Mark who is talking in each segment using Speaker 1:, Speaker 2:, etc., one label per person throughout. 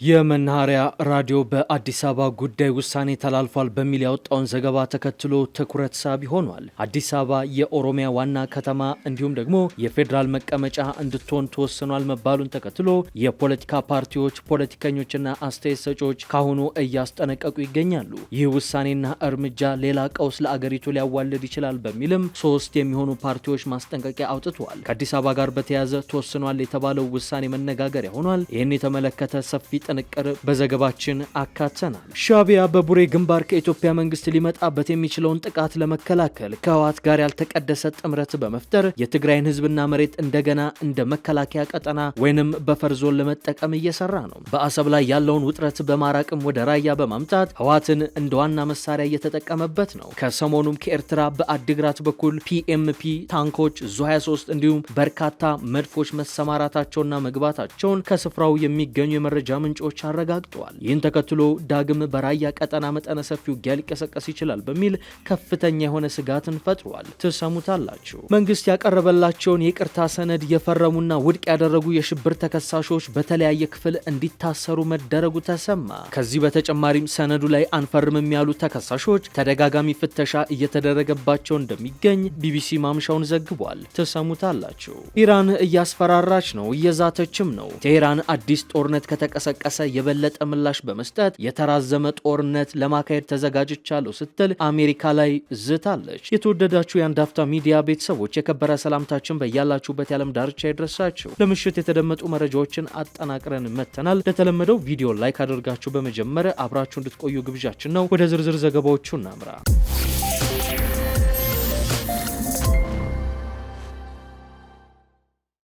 Speaker 1: የመናኸሪያ ራዲዮ በአዲስ አበባ ጉዳይ ውሳኔ ተላልፏል በሚል ያወጣውን ዘገባ ተከትሎ ትኩረት ሳቢ ሆኗል። አዲስ አበባ የኦሮሚያ ዋና ከተማ እንዲሁም ደግሞ የፌዴራል መቀመጫ እንድትሆን ተወስኗል መባሉን ተከትሎ የፖለቲካ ፓርቲዎች፣ ፖለቲከኞችና አስተያየት ሰጪዎች ካሁኑ እያስጠነቀቁ ይገኛሉ። ይህ ውሳኔና እርምጃ ሌላ ቀውስ ለአገሪቱ ሊያዋልድ ይችላል በሚልም 3 የሚሆኑ ፓርቲዎች ማስጠንቀቂያ አውጥተዋል። ከአዲስ አበባ ጋር በተያያዘ ተወስኗል የተባለው ውሳኔ መነጋገሪያ ሆኗል። ይህን የተመለከተ ሰፊ ጥንቅር በዘገባችን አካተናል። ሻዕቢያ በቡሬ ግንባር ከኢትዮጵያ መንግስት ሊመጣበት የሚችለውን ጥቃት ለመከላከል ከህወሓት ጋር ያልተቀደሰ ጥምረት በመፍጠር የትግራይን ህዝብና መሬት እንደገና እንደ መከላከያ ቀጠና ወይንም በፈር ዞን ለመጠቀም እየሰራ ነው። በአሰብ ላይ ያለውን ውጥረት በማራቅም ወደ ራያ በማምጣት ህወሓትን እንደ ዋና መሳሪያ እየተጠቀመበት ነው። ከሰሞኑም ከኤርትራ በአዲግራት በኩል ፒኤምፒ ታንኮች፣ ዙ23 እንዲሁም በርካታ መድፎች መሰማራታቸውና መግባታቸውን ከስፍራው የሚገኙ የመረጃ ምንጮች አረጋግጠዋል። ይህን ተከትሎ ዳግም በራያ ቀጠና መጠነ ሰፊ ውጊያ ሊቀሰቀስ ይችላል በሚል ከፍተኛ የሆነ ስጋትን ፈጥሯል። ትሰሙታላችሁ። መንግስት ያቀረበላቸውን የይቅርታ ሰነድ የፈረሙና ውድቅ ያደረጉ የሽብር ተከሳሾች በተለያየ ክፍል እንዲታሰሩ መደረጉ ተሰማ። ከዚህ በተጨማሪም ሰነዱ ላይ አንፈርምም ያሉ ተከሳሾች ተደጋጋሚ ፍተሻ እየተደረገባቸው እንደሚገኝ ቢቢሲ ማምሻውን ዘግቧል። ትሰሙታላችሁ። ኢራን እያስፈራራች ነው፣ እየዛተችም ነው። ቴህራን አዲስ ጦርነት ከተቀሰቀሰ የበለጠ ምላሽ በመስጠት የተራዘመ ጦርነት ለማካሄድ ተዘጋጅቻለሁ ስትል አሜሪካ ላይ ዝታለች። የተወደዳችሁ የአንድ አፍታ ሚዲያ ቤተሰቦች የከበረ ሰላምታችን በያላችሁበት የዓለም ዳርቻ ይድረሳችሁ። ለምሽት የተደመጡ መረጃዎችን አጠናቅረን መተናል። ለተለመደው ቪዲዮ ላይክ አድርጋችሁ በመጀመር አብራችሁ እንድትቆዩ ግብዣችን ነው። ወደ ዝርዝር ዘገባዎቹ እናምራ።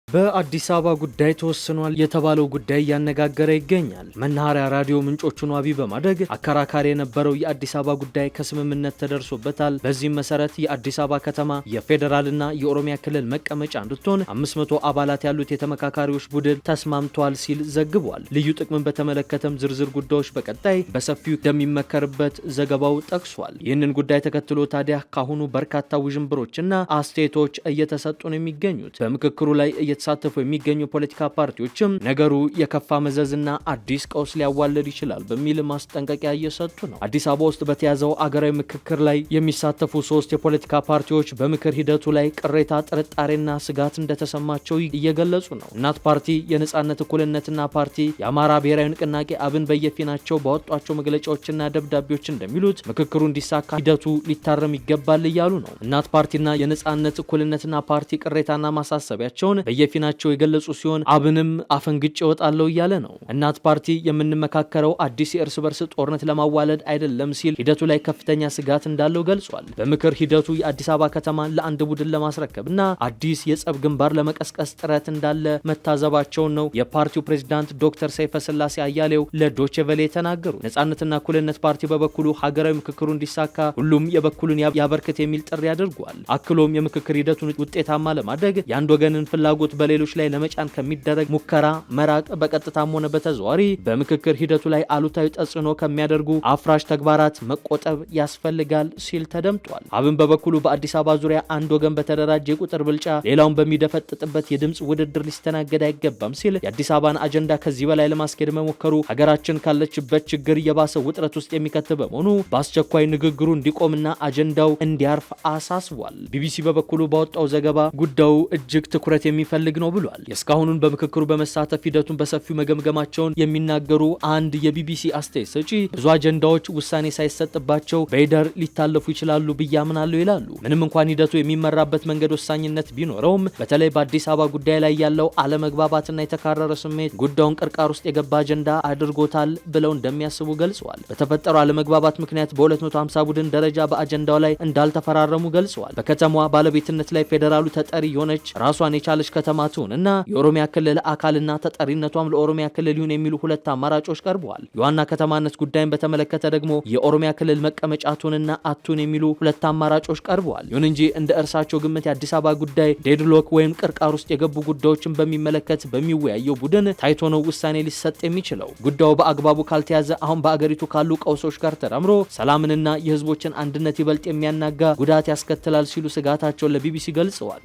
Speaker 1: በአዲስ አበባ ጉዳይ ተወስኗል የተባለው ጉዳይ እያነጋገረ ይገኛል። መናኸሪያ ራዲዮ ምንጮቹን ዋቢ በማድረግ አከራካሪ የነበረው የአዲስ አበባ ጉዳይ ከስምምነት ተደርሶበታል። በዚህም መሰረት የአዲስ አበባ ከተማ የፌዴራልና የኦሮሚያ ክልል መቀመጫ እንድትሆን 500 አባላት ያሉት የተመካካሪዎች ቡድን ተስማምቷል ሲል ዘግቧል። ልዩ ጥቅምን በተመለከተም ዝርዝር ጉዳዮች በቀጣይ በሰፊው እንደሚመከርበት ዘገባው ጠቅሷል። ይህንን ጉዳይ ተከትሎ ታዲያ ካሁኑ በርካታ ውዥንብሮችና አስተያየቶች እየተሰጡ ነው የሚገኙት። በምክክሩ ላይ ሳተፉ የሚገኙ ፖለቲካ ፓርቲዎችም ነገሩ የከፋ መዘዝና አዲስ ቀውስ ሊያዋልድ ይችላል በሚል ማስጠንቀቂያ እየሰጡ ነው። አዲስ አበባ ውስጥ በተያዘው አገራዊ ምክክር ላይ የሚሳተፉ 3 የፖለቲካ ፓርቲዎች በምክር ሂደቱ ላይ ቅሬታ፣ ጥርጣሬና ስጋት እንደተሰማቸው እየገለጹ ነው። እናት ፓርቲ፣ የነጻነት እኩልነትና ፓርቲ፣ የአማራ ብሔራዊ ንቅናቄ አብን በየፊናቸው ባወጧቸው መግለጫዎችና ደብዳቤዎች እንደሚሉት ምክክሩ እንዲሳካ ሂደቱ ሊታረም ይገባል እያሉ ነው። እናት ፓርቲና የነጻነት እኩልነትና ፓርቲ ቅሬታና ማሳሰቢያቸውን ፊናቸው የገለጹ ሲሆን አብንም አፈንግጭ ይወጣለው እያለ ነው። እናት ፓርቲ የምንመካከረው አዲስ የእርስ በርስ ጦርነት ለማዋለድ አይደለም ሲል ሂደቱ ላይ ከፍተኛ ስጋት እንዳለው ገልጿል። በምክር ሂደቱ የአዲስ አበባ ከተማን ለአንድ ቡድን ለማስረከብና አዲስ የጸብ ግንባር ለመቀስቀስ ጥረት እንዳለ መታዘባቸውን ነው የፓርቲው ፕሬዝዳንት ዶክተር ሰይፈ ስላሴ አያሌው ለዶቼ ቬለ የተናገሩ። ነጻነትና እኩልነት ፓርቲ በበኩሉ ሀገራዊ ምክክሩ እንዲሳካ ሁሉም የበኩሉን ያበርክት የሚል ጥሪ አድርጓል። አክሎም የምክክር ሂደቱን ውጤታማ ለማድረግ የአንድ ወገንን ፍላጎት በሌሎች ላይ ለመጫን ከሚደረግ ሙከራ መራቅ በቀጥታም ሆነ በተዘዋዋሪ በምክክር ሂደቱ ላይ አሉታዊ ተጽዕኖ ከሚያደርጉ አፍራሽ ተግባራት መቆጠብ ያስፈልጋል ሲል ተደምጧል። አብን በበኩሉ በአዲስ አበባ ዙሪያ አንድ ወገን በተደራጀ የቁጥር ብልጫ ሌላውን በሚደፈጥጥበት የድምፅ ውድድር ሊስተናገድ አይገባም ሲል የአዲስ አበባን አጀንዳ ከዚህ በላይ ለማስኬድ መሞከሩ ሀገራችን ካለችበት ችግር የባሰ ውጥረት ውስጥ የሚከት በመሆኑ በአስቸኳይ ንግግሩ እንዲቆምና አጀንዳው እንዲያርፍ አሳስቧል። ቢቢሲ በበኩሉ ባወጣው ዘገባ ጉዳዩ እጅግ ትኩረት የሚፈልግ ነው ብሏል። የእስካሁኑን በምክክሩ በመሳተፍ ሂደቱን በሰፊው መገምገማቸውን የሚናገሩ አንድ የቢቢሲ አስተያየት ሰጪ ብዙ አጀንዳዎች ውሳኔ ሳይሰጥባቸው በሂደር ሊታለፉ ይችላሉ ብዬ አምናለሁ ይላሉ። ምንም እንኳን ሂደቱ የሚመራበት መንገድ ወሳኝነት ቢኖረውም በተለይ በአዲስ አበባ ጉዳይ ላይ ያለው አለመግባባትና የተካረረ ስሜት ጉዳዩን ቅርቃር ውስጥ የገባ አጀንዳ አድርጎታል ብለው እንደሚያስቡ ገልጸዋል። በተፈጠረው አለመግባባት ምክንያት በ250 ቡድን ደረጃ በአጀንዳው ላይ እንዳልተፈራረሙ ገልጸዋል። በከተማዋ ባለቤትነት ላይ ፌዴራሉ ተጠሪ የሆነች ራሷን የቻለች ከተማ እና የኦሮሚያ ክልል አካልና ተጠሪነቷም ለኦሮሚያ ክልል ይሁን የሚሉ 2 አማራጮች ቀርበዋል። የዋና ከተማነት ጉዳይን በተመለከተ ደግሞ የኦሮሚያ ክልል መቀመጫ አቱንና አቱን የሚሉ 2 አማራጮች ቀርበዋል። ይሁን እንጂ እንደ እርሳቸው ግምት የአዲስ አበባ ጉዳይ ዴድሎክ ወይም ቅርቃር ውስጥ የገቡ ጉዳዮችን በሚመለከት በሚወያየው ቡድን ታይቶ ነው ውሳኔ ሊሰጥ የሚችለው። ጉዳዩ በአግባቡ ካልተያዘ አሁን በአገሪቱ ካሉ ቀውሶች ጋር ተዳምሮ ሰላምንና የህዝቦችን አንድነት ይበልጥ የሚያናጋ ጉዳት ያስከትላል ሲሉ ስጋታቸውን ለቢቢሲ ገልጸዋል።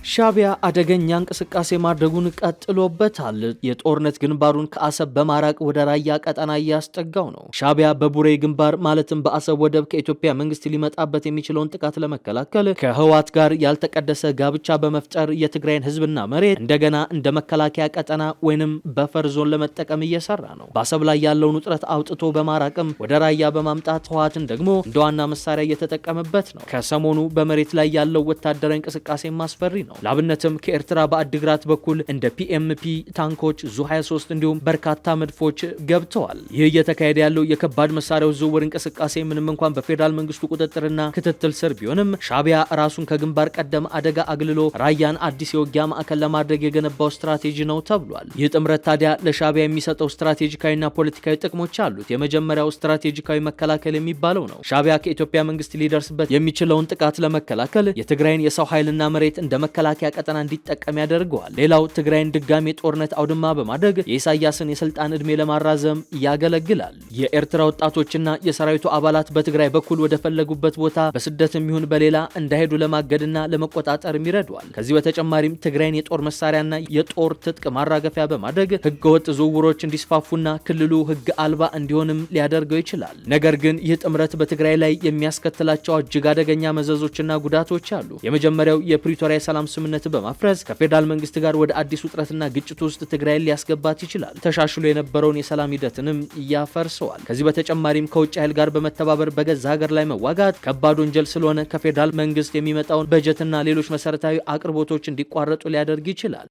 Speaker 1: ሻቢያ አደገኛ እንቅስቃሴ ማድረጉን ቀጥሎበታል። የጦርነት ግንባሩን ከአሰብ በማራቅ ወደ ራያ ቀጠና እያስጠጋው ነው። ሻቢያ በቡሬ ግንባር ማለትም በአሰብ ወደብ ከኢትዮጵያ መንግስት ሊመጣበት የሚችለውን ጥቃት ለመከላከል ከህወሓት ጋር ያልተቀደሰ ጋብቻ በመፍጠር የትግራይን ህዝብና መሬት እንደገና እንደ መከላከያ ቀጠና ወይንም በፈር ዞን ለመጠቀም እየሰራ ነው። በአሰብ ላይ ያለውን ውጥረት አውጥቶ በማራቅም ወደ ራያ በማምጣት ህወሓትን ደግሞ እንደ ዋና መሳሪያ እየተጠቀመበት ነው። ከሰሞኑ በመሬት ላይ ያለው ወታደራዊ እንቅስቃሴ ማስፈሪ ነው። ላብነትም ከኤርትራ በአድግራት በኩል እንደ ፒኤምፒ ታንኮች ዙ23 እንዲሁም በርካታ መድፎች ገብተዋል። ይህ እየተካሄደ ያለው የከባድ መሳሪያው ዝውውር እንቅስቃሴ ምንም እንኳን በፌዴራል መንግስቱ ቁጥጥርና ክትትል ስር ቢሆንም ሻቢያ ራሱን ከግንባር ቀደም አደጋ አግልሎ ራያን አዲስ የውጊያ ማዕከል ለማድረግ የገነባው ስትራቴጂ ነው ተብሏል። ይህ ጥምረት ታዲያ ለሻቢያ የሚሰጠው ስትራቴጂካዊና ፖለቲካዊ ጥቅሞች አሉት። የመጀመሪያው ስትራቴጂካዊ መከላከል የሚባለው ነው። ሻቢያ ከኢትዮጵያ መንግስት ሊደርስበት የሚችለውን ጥቃት ለመከላከል የትግራይን የሰው ኃይልና መሬት እንደ መከላከያ ቀጠና እንዲጠቀም ያደርገዋል። ሌላው ትግራይን ድጋሜ ጦርነት አውድማ በማድረግ የኢሳያስን የስልጣን ዕድሜ ለማራዘም ያገለግላል። የኤርትራ ወጣቶችና የሰራዊቱ አባላት በትግራይ በኩል ወደ ፈለጉበት ቦታ በስደትም ይሁን በሌላ እንዳይሄዱ ለማገድና ለመቆጣጠርም ይረዳዋል። ከዚህ በተጨማሪም ትግራይን የጦር መሳሪያና የጦር ትጥቅ ማራገፊያ በማድረግ ህገወጥ ዝውውሮች እንዲስፋፉና ክልሉ ህግ አልባ እንዲሆንም ሊያደርገው ይችላል። ነገር ግን ይህ ጥምረት በትግራይ ላይ የሚያስከትላቸው እጅግ አደገኛ መዘዞችና ጉዳቶች አሉ። የመጀመሪያው የፕሪቶሪያ ሰላም ስምምነት በማፍረስ ከፌዴራል መንግስት ጋር ወደ አዲስ ውጥረትና ግጭት ውስጥ ትግራይን ሊያስገባት ይችላል። ተሻሽሎ የነበረውን የሰላም ሂደትንም ያፈርሰዋል። ከዚህ በተጨማሪም ከውጭ ኃይል ጋር በመተባበር በገዛ ሀገር ላይ መዋጋት ከባድ ወንጀል ስለሆነ ከፌዴራል መንግስት የሚመጣውን በጀትና ሌሎች መሰረታዊ አቅርቦቶች እንዲቋረጡ ሊያደርግ ይችላል።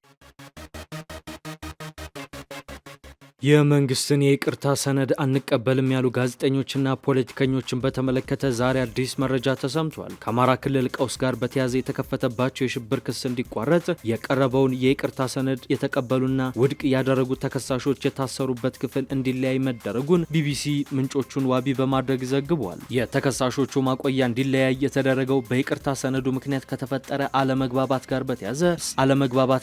Speaker 1: የመንግስትን የይቅርታ ሰነድ አንቀበልም ያሉ ጋዜጠኞችና ፖለቲከኞችን በተመለከተ ዛሬ አዲስ መረጃ ተሰምቷል። ከአማራ ክልል ቀውስ ጋር በተያያዘ የተከፈተባቸው የሽብር ክስ እንዲቋረጥ የቀረበውን የይቅርታ ሰነድ የተቀበሉና ውድቅ ያደረጉ ተከሳሾች የታሰሩበት ክፍል እንዲለያይ መደረጉን ቢቢሲ ምንጮቹን ዋቢ በማድረግ ዘግቧል። የተከሳሾቹ ማቆያ እንዲለያይ የተደረገው በይቅርታ ሰነዱ ምክንያት ከተፈጠረ አለመግባባት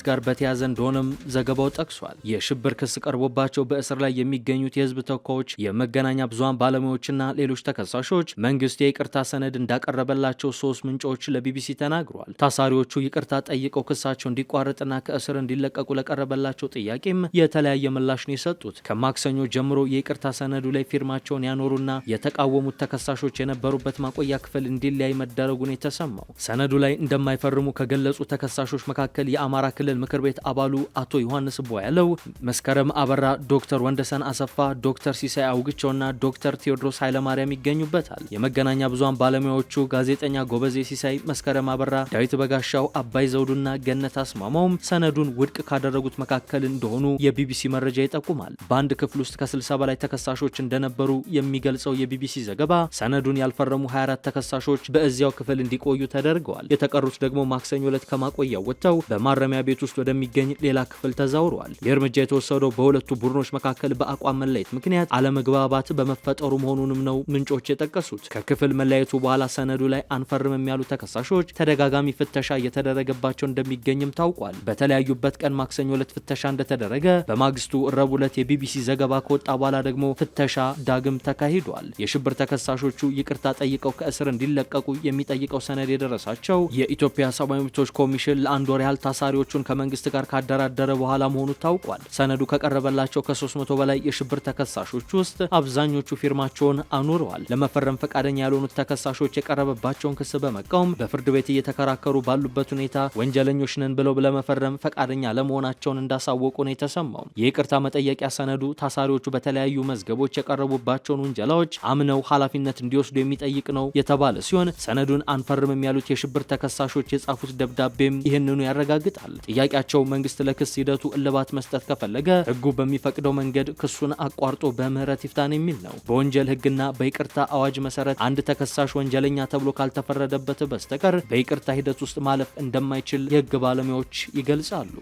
Speaker 1: ጋር በተያያዘ እንደሆነም ዘገባው ጠቅሷል። የሽብር ክስ ቀርቦባቸው በእስር ላይ የሚገኙት የህዝብ ተወካዮች፣ የመገናኛ ብዙሃን ባለሙያዎችና ሌሎች ተከሳሾች መንግስት የይቅርታ ሰነድ እንዳቀረበላቸው ሶስት ምንጮች ለቢቢሲ ተናግረዋል። ታሳሪዎቹ ይቅርታ ጠይቀው ክሳቸው እንዲቋረጥና ከእስር እንዲለቀቁ ለቀረበላቸው ጥያቄም የተለያየ ምላሽ ነው የሰጡት። ከማክሰኞ ጀምሮ የይቅርታ ሰነዱ ላይ ፊርማቸውን ያኖሩና የተቃወሙት ተከሳሾች የነበሩበት ማቆያ ክፍል እንዲለያይ መደረጉን የተሰማው ሰነዱ ላይ እንደማይፈርሙ ከገለጹ ተከሳሾች መካከል የአማራ ክልል ምክር ቤት አባሉ አቶ ዮሐንስ ቦያለው፣ መስከረም አበራ፣ ዶክተር ወንደሰን አሰፋ፣ ዶክተር ሲሳይ አውግቸውና ዶክተር ቴዎድሮስ ኃይለማርያም ይገኙበታል። የመገናኛ ብዙሃን ባለሙያዎቹ ጋዜጠኛ ጎበዜ ሲሳይ፣ መስከረም አበራ፣ ዳዊት በጋሻው፣ አባይ ዘውዱና ገነት አስማማውም ሰነዱን ውድቅ ካደረጉት መካከል እንደሆኑ የቢቢሲ መረጃ ይጠቁማል። በአንድ ክፍል ውስጥ ከ60 በላይ ተከሳሾች እንደነበሩ የሚገልጸው የቢቢሲ ዘገባ ሰነዱን ያልፈረሙ 24 ተከሳሾች በእዚያው ክፍል እንዲቆዩ ተደርገዋል። የተቀሩት ደግሞ ማክሰኞ ዕለት ከማቆያው ወጥተው በማረሚያ ቤት ውስጥ ወደሚገኝ ሌላ ክፍል ተዛውረዋል። የእርምጃ የተወሰደው በሁለቱ ቡድኖች መካከል በአቋም መለየት ምክንያት አለመግባባት በመፈጠሩ መሆኑንም ነው ምንጮች የጠቀሱት። ከክፍል መለየቱ በኋላ ሰነዱ ላይ አንፈርምም ያሉ ተከሳሾች ተደጋጋሚ ፍተሻ እየተደረገባቸው እንደሚገኝም ታውቋል። በተለያዩበት ቀን ማክሰኞ ዕለት ፍተሻ እንደተደረገ፣ በማግስቱ ረቡዕ ዕለት የቢቢሲ ዘገባ ከወጣ በኋላ ደግሞ ፍተሻ ዳግም ተካሂዷል። የሽብር ተከሳሾቹ ይቅርታ ጠይቀው ከእስር እንዲለቀቁ የሚጠይቀው ሰነድ የደረሳቸው የኢትዮጵያ ሰብአዊ መብቶች ኮሚሽን ለአንድ ወር ያህል ታሳሪዎቹን ከመንግስት ጋር ካደራደረ በኋላ መሆኑ ታውቋል። ሰነዱ ከቀረበላቸው ከ300 በላይ የሽብር ተከሳሾች ውስጥ አብዛኞቹ ፊርማቸውን አኑረዋል። ለመፈረም ፈቃደኛ ያልሆኑት ተከሳሾች የቀረበባቸውን ክስ በመቃወም በፍርድ ቤት እየተከራከሩ ባሉበት ሁኔታ ወንጀለኞች ነን ብለው ለመፈረም ፈቃደኛ ለመሆናቸውን እንዳሳወቁ ነው የተሰማው። የይቅርታ መጠየቂያ ሰነዱ ታሳሪዎቹ በተለያዩ መዝገቦች የቀረቡባቸውን ወንጀላዎች አምነው ኃላፊነት እንዲወስዱ የሚጠይቅ ነው የተባለ ሲሆን ሰነዱን አንፈርምም ያሉት የሽብር ተከሳሾች የጻፉት ደብዳቤም ይህንኑ ያረጋግጣል። ጥያቄያቸው መንግስት ለክስ ሂደቱ እልባት መስጠት ከፈለገ ህጉ በሚፈቅደው መንገድ ክሱን አቋርጦ በምህረት ይፍታን የሚል ነው። በወንጀል ህግና በይቅርታ አዋጅ መሰረት አንድ ተከሳሽ ወንጀለኛ ተብሎ ካልተፈረደበት በስተቀር በይቅርታ ሂደት ውስጥ ማለፍ እንደማይችል የህግ ባለሙያዎች ይገልጻሉ።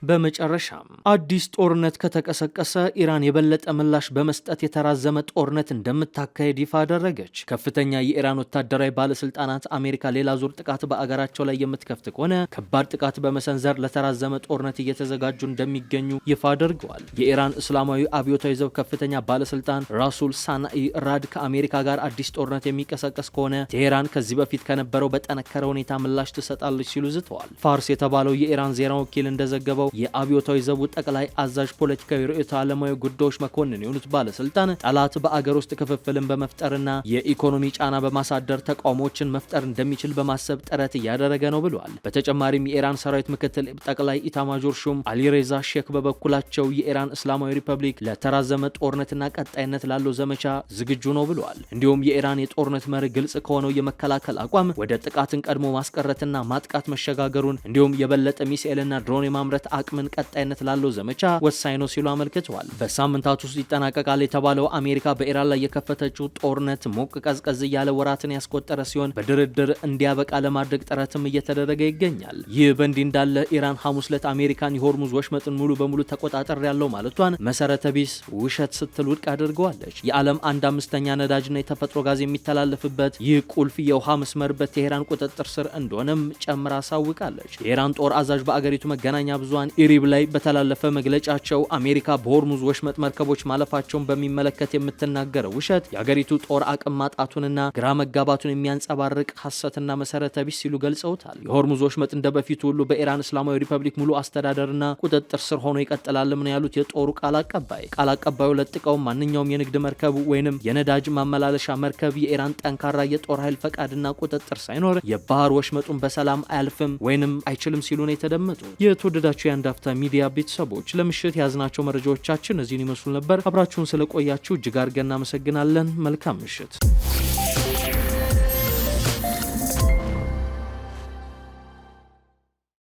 Speaker 1: በመጨረሻም አዲስ ጦርነት ከተቀሰቀሰ ኢራን የበለጠ ምላሽ በመስጠት የተራዘመ ጦርነት እንደምታካሄድ ይፋ አደረገች። ከፍተኛ የኢራን ወታደራዊ ባለስልጣናት አሜሪካ ሌላ ዙር ጥቃት በአገራቸው ላይ የምትከፍት ከሆነ ከባድ ጥቃት በመሰንዘር ለተራዘመ ጦርነት እየተዘጋጁ እንደሚገኙ ይፋ አድርገዋል። የኢራን እስላማዊ አብዮታዊ ዘብ ከፍተኛ ባለስልጣን ራሱል ሳናኢ ራድ ከአሜሪካ ጋር አዲስ ጦርነት የሚቀሰቀስ ከሆነ ቴሄራን ከዚህ በፊት ከነበረው በጠነከረ ሁኔታ ምላሽ ትሰጣለች ሲሉ ዝተዋል። ፋርስ የተባለው የኢራን ዜና ወኪል እንደዘገበው የአብዮታዊ ዘቡ ጠቅላይ አዛዥ ፖለቲካዊ ርዕዮተ ዓለማዊ ጉዳዮች መኮንን የሆኑት ባለስልጣን ጠላት በአገር ውስጥ ክፍፍልን በመፍጠርና የኢኮኖሚ ጫና በማሳደር ተቃውሞችን መፍጠር እንደሚችል በማሰብ ጥረት እያደረገ ነው ብለዋል። በተጨማሪም የኢራን ሰራዊት ምክትል ጠቅላይ ኢታማጆር ሹም አሊሬዛ ሼክ በበኩላቸው የኢራን እስላማዊ ሪፐብሊክ ለተራዘመ ጦርነትና ቀጣይነት ላለው ዘመቻ ዝግጁ ነው ብለዋል። እንዲሁም የኢራን የጦርነት መሪ ግልጽ ከሆነው የመከላከል አቋም ወደ ጥቃትን ቀድሞ ማስቀረትና ማጥቃት መሸጋገሩን እንዲሁም የበለጠ ሚሳኤልና ድሮን የማምረት አቅምን ቀጣይነት ላለው ዘመቻ ወሳኝ ነው ሲሉ አመልክተዋል። በሳምንታት ውስጥ ይጠናቀቃል የተባለው አሜሪካ በኢራን ላይ የከፈተችው ጦርነት ሞቅ ቀዝቀዝ እያለ ወራትን ያስቆጠረ ሲሆን በድርድር እንዲያበቃ ለማድረግ ጥረትም እየተደረገ ይገኛል። ይህ በእንዲህ እንዳለ ኢራን ሐሙስ ዕለት አሜሪካን የሆርሙዝ ወሽመጥን ሙሉ በሙሉ ተቆጣጠር ያለው ማለቷን መሰረተ ቢስ ውሸት ስትል ውድቅ አድርገዋለች። የዓለም 1/5 ነዳጅና የተፈጥሮ ጋዝ የሚተላለፍበት ይህ ቁልፍ የውሃ መስመር በቴሄራን ቁጥጥር ስር እንደሆነም ጨምራ አሳውቃለች። የኢራን ጦር አዛዥ በአገሪቱ መገናኛ ብዙሃን ኢሪብ ላይ በተላለፈ መግለጫቸው አሜሪካ በሆርሙዝ ወሽመጥ መርከቦች ማለፋቸውን በሚመለከት የምትናገረው ውሸት የአገሪቱ ጦር አቅም ማጣቱንና ግራ መጋባቱን የሚያንጸባርቅ ሐሰትና መሰረተ ቢስ ሲሉ ገልጸውታል። የሆርሙዝ ወሽመጥ እንደበፊቱ ሁሉ በኢራን እስላማዊ ሪፐብሊክ ሙሉ አስተዳደርና ቁጥጥር ስር ሆኖ ይቀጥላልም ነው ያሉት የጦሩ ቃል አቀባይ። ቃል አቀባዩ ለጥቀው ማንኛውም የንግድ መርከብ ወይንም የነዳጅ ማመላለሻ መርከብ የኢራን ጠንካራ የጦር ኃይል ፈቃድና ቁጥጥር ሳይኖር የባህር ወሽመጡን በሰላም አያልፍም ወይንም አይችልም ሲሉ ነው የተደመጡ። የተወደዳችሁ የአንድ አፍታ ሚዲያ ቤተሰቦች ለምሽት ያዝናቸው መረጃዎቻችን እዚህን ይመስሉ ነበር። አብራችሁን ስለቆያችሁ እጅግ አድርገን እናመሰግናለን። መልካም ምሽት።